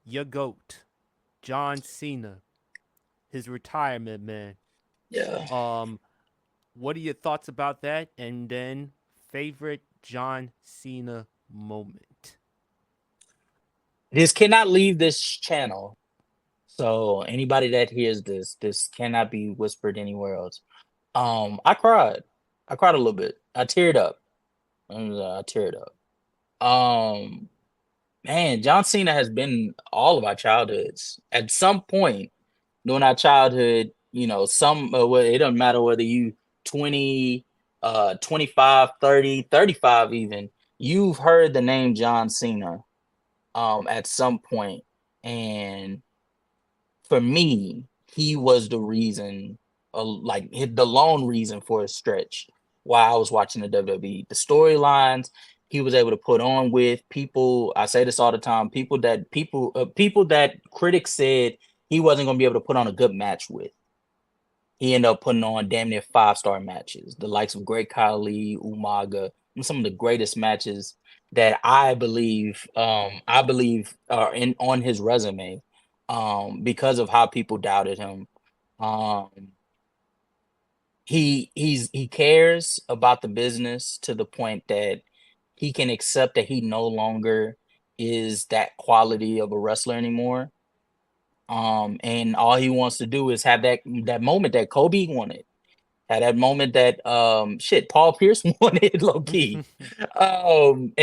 your goat, John Cena, his retirement, man. Yeah. Um, what are your thoughts about that? And then favorite John Cena moment. This cannot leave this channel. So anybody that hears this cannot be whispered anywhere else. I cried. I cried a little bit. I teared up. I teared up. Um, Man, John Cena has been all of our childhoods. At some point during our childhood, it doesn't matter whether you 20, 25, 30, 35 even, you've heard the name John Cena at some point. And for me, he was the reason, the lone reason for a stretch why I was watching the WWE. The storylines he was able to put on with people. I say this all the time. People that critics said he wasn't going to be able to put on a good match with. He ended up putting on damn near 5-star matches, the likes of Great Khali, Umaga, and some of the greatest matches that I believe are in on his resume, because of how people doubted him. Um, he cares about the business to the point that he can accept that he no longer is that quality of a wrestler anymore. And all he wants to do is have that moment that Kobe wanted, had that moment that Paul Pierce wanted, low key. And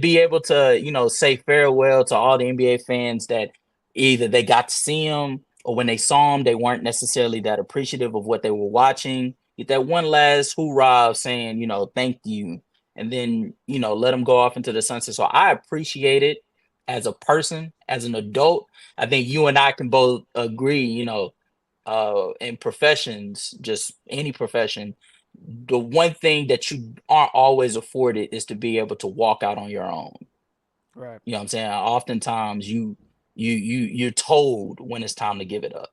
be able to, say farewell to all the NBA fans that either they got to see him, or when they saw him, they weren't necessarily that appreciative of what they were watching. Get that one last hoorah of saying, thank you, and then, let him go off into the sunset. So I appreciate it as a person, as an adult. I think you and I can both agree, in professions, just any profession, the one thing that you aren't always afforded is to be able to walk out on your own. Right. You know what I'm saying? Oftentimes you're told when it's time to give it up.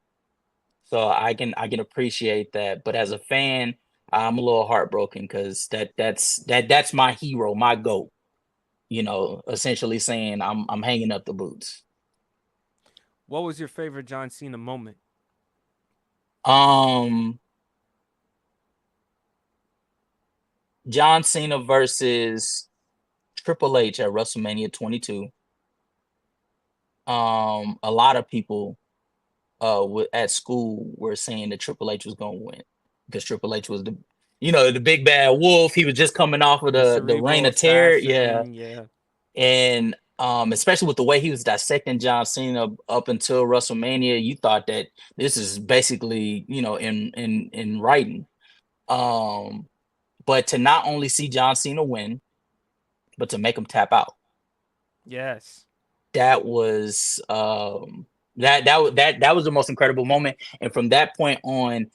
So I can appreciate that. But as a fan, I'm a little heartbroken because that's my hero, my goat. Essentially saying I'm hanging up the boots. What was your favorite John Cena moment? Um John Cena versus Triple H at WrestleMania 22. A lot of people at school were saying that Triple H was going to win because Triple H was the big bad wolf. He was just coming off of The the reign cerebral of terror, yeah, assassin. Yeah. and especially with the way he was dissecting John Cena up until WrestleMania, you thought that this is basically in writing. Um, but to not only see John Cena win, but to make him tap out, Yes. that was that was the most incredible moment. And from that point on,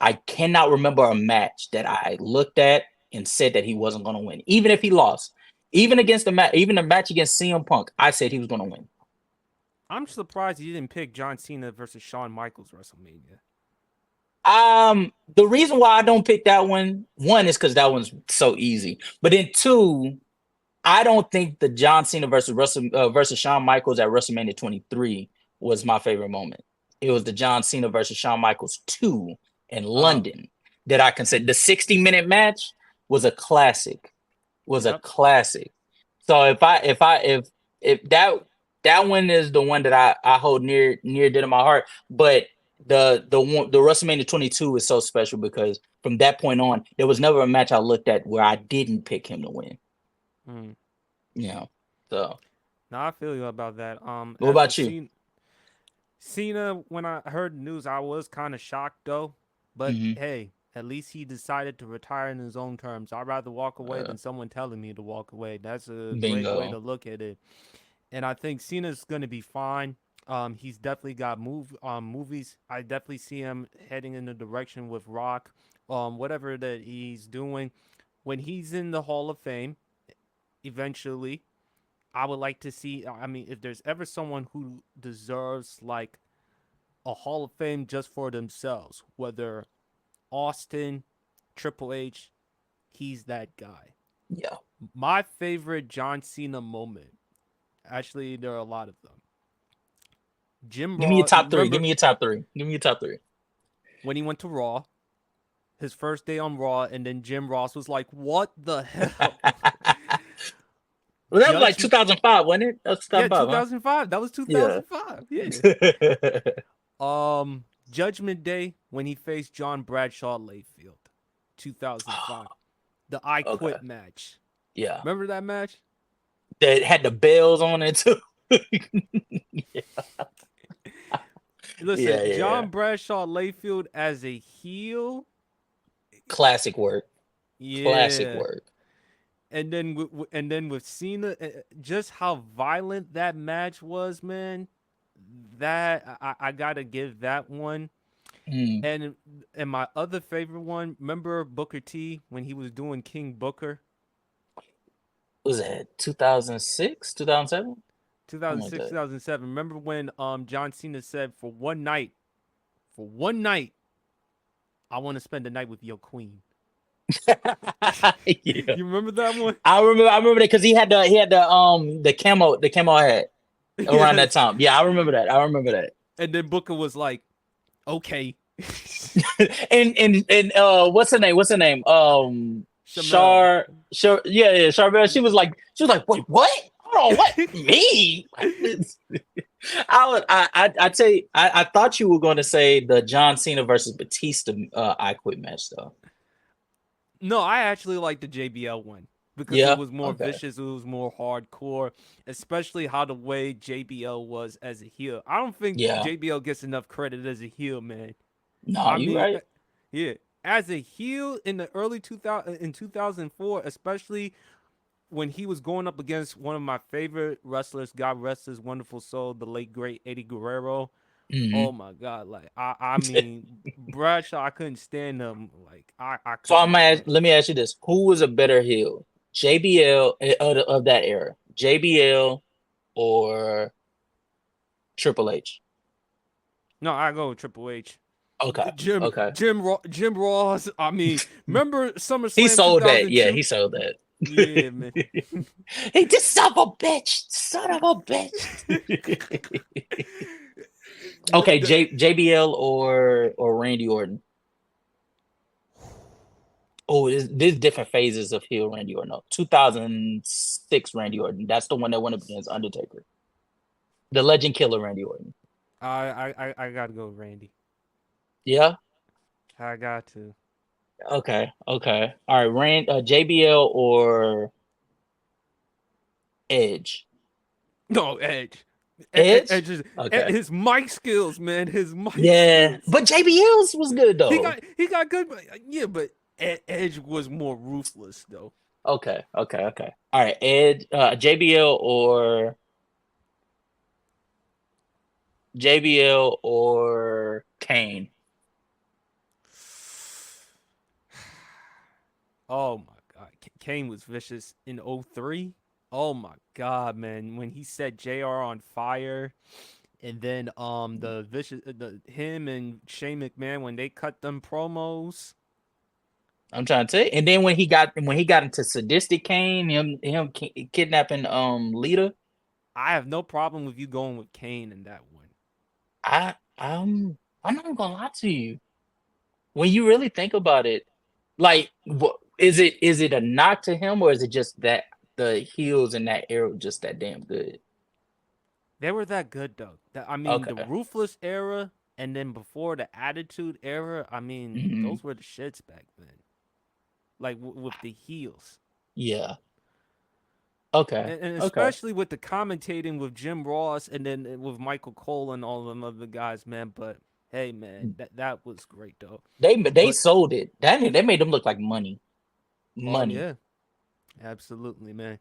I cannot remember a match that I looked at and said that he wasn't going to win, even if he lost. Even the match against CM Punk, I said he was going to win. I'm surprised you didn't pick John Cena versus Shawn Michaels WrestleMania. The reason why I don't pick that one is because that one's so easy. But then two, I don't think the John Cena versus Shawn Michaels at WrestleMania 23 was my favorite moment. It was the John Cena versus Shawn Michaels 2 in Oh. London that I consider the 60-minute match was a classic. Was a Yep. classic. So if that one is the one that I hold near dear to my heart, but the WrestleMania 22 is so special because from that point on, there was never a match I looked at where I didn't pick him to win. Mm. You know. So Now I feel you about that. what As for about you? Cena, when I heard the news, I was kind of shocked though. But Hmm. hey, at least he decided to retire in his own terms. I'd rather walk away Uh, than someone telling me to walk away. That's a great way to Bingo. look at it. And I think Cena's going to be fine. He's definitely got movies. I definitely see him heading in the direction with Rock. Whatever that he's doing, when he's in the Hall of Fame, eventually, I would like to see. I mean, if there's ever someone who deserves like a Hall of Fame just for themselves, whether Austin, Triple H, he's that guy. Yeah. My favorite John Cena moment, actually, there are a lot of them. Jim Give me your Ross. top three. Give Remember me your top three. Give me your top three. when he went to Raw, his first day on Raw, and then Jim Ross was like, "What the hell?" Well, that was like Judgment. 2005, wasn't it? That was Yeah, 2005, huh? 2005. That was Yeah. 2005. Yeah. Judgment Day when he faced John Bradshaw Layfield, 2005. The I Okay. Quit match. Yeah. Remember that match? That had the bells on it too. Yeah, Listen, yeah, yeah. John Bradshaw Layfield as a heel, Classic work. Classic yeah. work. And then with Cena, just how violent that match was, man. That I gotta give that one. Mm. And my other favorite one, remember Booker T when he was doing King Booker, What was that 2006, 2007? Something like 2006, 2007. Remember when John Cena said for one night, I want to spend the night with your queen. that. Yeah. You remember that one? I remember that because the camo hat around that Yes. time. Yeah, I remember that. I remember that. And then Booker was like, okay. And what's her name? What's her name? Shamel. Yeah, yeah, Charbel. She was like, wait, what? Hold on, what? Me? I tell you, I thought you were going to say the John Cena versus Batista I Quit match though. No, I actually like the JBL one because it Yeah. was more Okay. vicious, it was more hardcore, especially how the way JBL was as a heel. I don't think Yeah. JBL gets enough credit as a heel, man. No, I you mean, right. yeah, as a heel in the early 2000 in 2004, especially when he was going up against one of my favorite wrestlers, God rest his wonderful soul, the late great Eddie Guerrero. Hmm. Oh my God, like I mean Bradshaw, I couldn't stand him. Like I So couldn't stand him. let me ask you this: Who was a better heel, JBL of that era, JBL or Triple H? No, I go with Triple H. Okay. Okay. Jim Ross. I mean, remember He SummerSlam sold that. Yeah, 2002? he sold that. Yeah, man. He just son of a bitch, son of a bitch. Okay, JBL or Randy Orton. Oh, there's different phases of heel Randy Orton. No, 2006 Randy Orton. That's the one that went up against Undertaker, the Legend Killer Randy Orton. I gotta go with Randy. Yeah. I got to. Okay. Okay. All right. JBL or Edge. No, Edge. Edge. Edge is Okay. his mic skills, man. His mic Yeah, skills. but JBL's was good He though. got he got good. Yeah, but Edge was more ruthless though. Okay. Okay. Okay. All right. Edge. JBL or Kane. Oh my God, Kane was vicious in '03. Oh my God, man, when he set JR on fire, and then the vicious the him and Shane McMahon when they cut them promos. I'm trying to say. And then when he got into sadistic Kane, kidnapping Lita. I have no problem with you going with Kane in that one. I'm not gonna lie to you. When you really think about it, like, is it a knock to him, or is it just that the heels in that era were just that damn good? They were that good though. I mean, the Okay. ruthless era, and then before the attitude era. I mean, Hmm. those were the shits back then. Like with the heels. Yeah. Okay. And Okay. especially with the commentating with Jim Ross and then with Michael Cole and all them other guys, man. But hey, man, that was great though. They But sold it. That made them look like money. oh Money. yeah, absolutely, man.